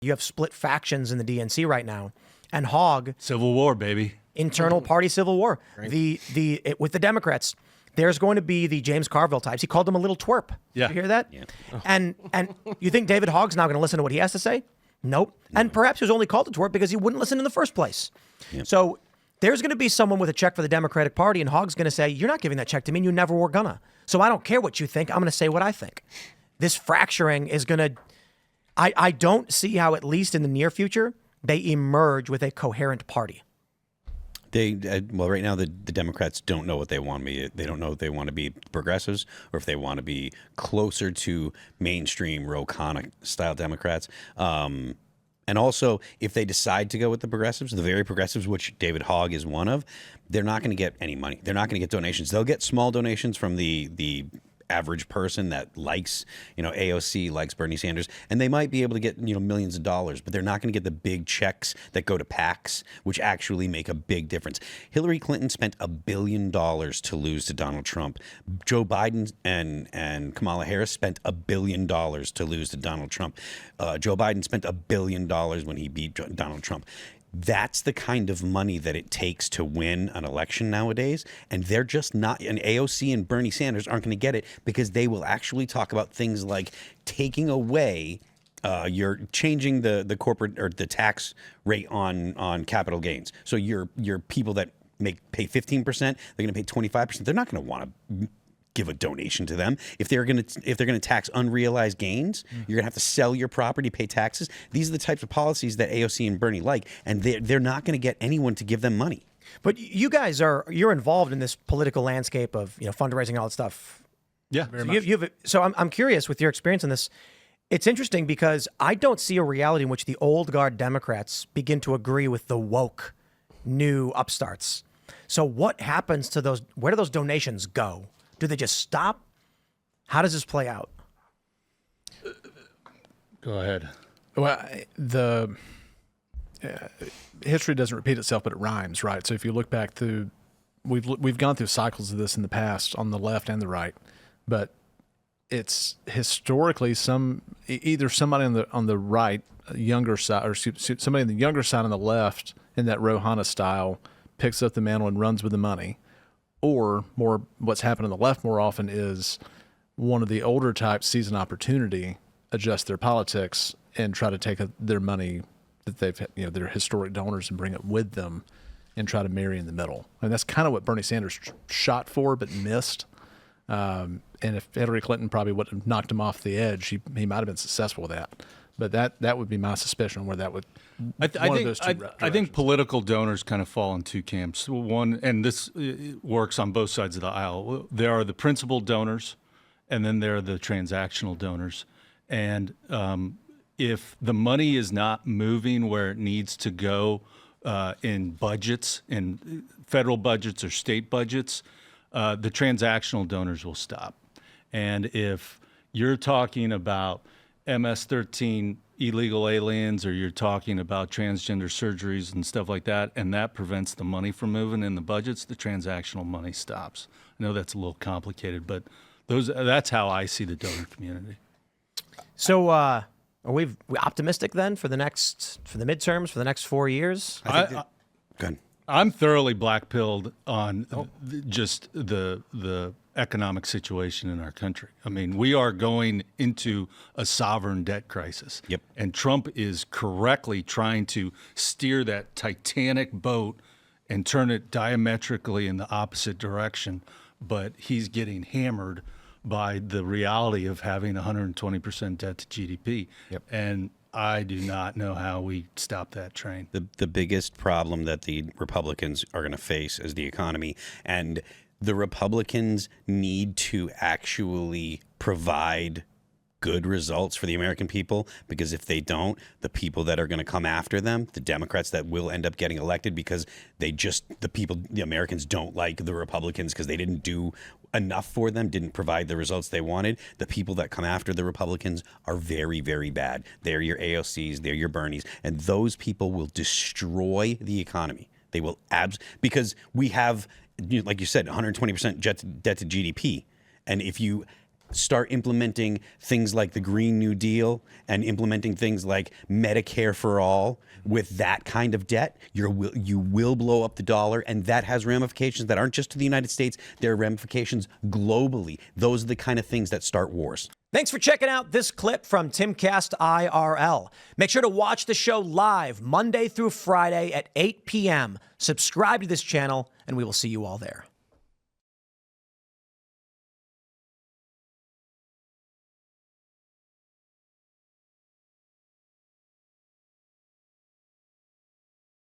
You have split factions in the DNC right now, and Hogg, Civil war, baby. internal party civil war. With the Democrats, there's going to be the James Carville types. He called them a little twerp. Yeah. Did you hear that? Yeah. And you think David Hogg's now going to listen to what he has to say? Nope. And perhaps he was only called a twerp because he wouldn't listen in the first place. Yep. So there's going to be someone with a check for the Democratic Party, and Hogg's going to say, you're not giving that check to me, and you never were gonna. So I don't care what you think. I'm going to say what I think. This fracturing is going to... I don't see how, at least in the near future, they emerge with a coherent party. Well, right now the Democrats don't know what they want to be. They don't know if they want to be progressives or if they want to be closer to mainstream Ro Khanna style Democrats. And also, if they decide to go with the progressives, the very progressives, which David Hogg is one of, they're not going to get any money. They're not going to get donations. They'll get small donations from the average person that likes, AOC, likes Bernie Sanders, and they might be able to get, millions of dollars, but they're not going to get the big checks that go to PACs, which actually make a big difference. Hillary Clinton spent $1 billion to lose to Donald Trump. Joe Biden and Kamala Harris spent $1 billion to lose to Donald Trump. Joe Biden spent $1 billion when he beat Donald Trump. That's the kind of money that it takes to win an election nowadays. And they're just not, and AOC and Bernie Sanders aren't going to get it because they will actually talk about things like taking away, you're changing the corporate or the tax rate on capital gains. So your people that pay 15%, they're going to pay 25%. They're not going to want to give a donation to them. If they're going to tax unrealized gains, you're going to have to sell your property, pay taxes. These are the types of policies that AOC and Bernie like, and they're not going to get anyone to give them money. But you guys you're involved in this political landscape of fundraising, all that stuff. Yeah, very much. So I'm curious with your experience in this. It's interesting because I don't see a reality in which the old guard Democrats begin to agree with the woke new upstarts. So what happens to those? Where do those donations go? Do they just stop? How does this play out? Go ahead. Well, the history doesn't repeat itself, but it rhymes, right? So if you look back through, we've gone through cycles of this in the past on the left and the right, but it's historically either somebody on the right, younger side, or somebody on the younger side on the left in that Ro Khanna style picks up the mantle and runs with the money. Or more, what's happened on the left more often is one of the older types sees an opportunity, adjust their politics, and try to take their money that they've, their historic donors, and bring it with them, and try to marry in the middle. And that's kind of what Bernie Sanders shot for, but missed. And if Hillary Clinton probably would have knocked him off the edge, he might have been successful with that. But that would be my suspicion where that would. I think political donors kind of fall in two camps. One, and this works on both sides of the aisle. There are the principal donors, and then there are the transactional donors. And if the money is not moving where it needs to go in budgets, in federal budgets or state budgets, the transactional donors will stop. And if you're talking about MS-13 illegal aliens, or you're talking about transgender surgeries and stuff like that, and that prevents the money from moving in the budgets, the transactional money stops. I know that's a little complicated, but that's how I see the donor community. So are we optimistic then for the midterms, for the next 4 years? Good. I'm thoroughly black-pilled on just the economic situation in our country. I mean, we are going into a sovereign debt crisis. Yep. And Trump is correctly trying to steer that Titanic boat and turn it diametrically in the opposite direction, but he's getting hammered by the reality of having 120% debt to GDP. Yep. And I do not know how we stop that train. The biggest problem that the Republicans are going to face is the economy, and the Republicans need to actually provide good results for the American people, because if they don't, the people that are going to come after them, the Democrats that will end up getting elected because the Americans don't like the Republicans because they didn't do enough for them, didn't provide the results they wanted. The people that come after the Republicans are very, very bad. They're your AOCs, they're your Bernies, and those people will destroy the economy. They will because we have, like you said, 120% debt to GDP. And if you start implementing things like the Green New Deal and implementing things like Medicare for all with that kind of debt, you will blow up the dollar, and that has ramifications that aren't just to the United States. There are ramifications globally. Those are the kind of things that start wars. Thanks for checking out this clip from Timcast IRL. Make sure to watch the show live Monday through Friday at 8 p.m. Subscribe to this channel, and we will see you all there.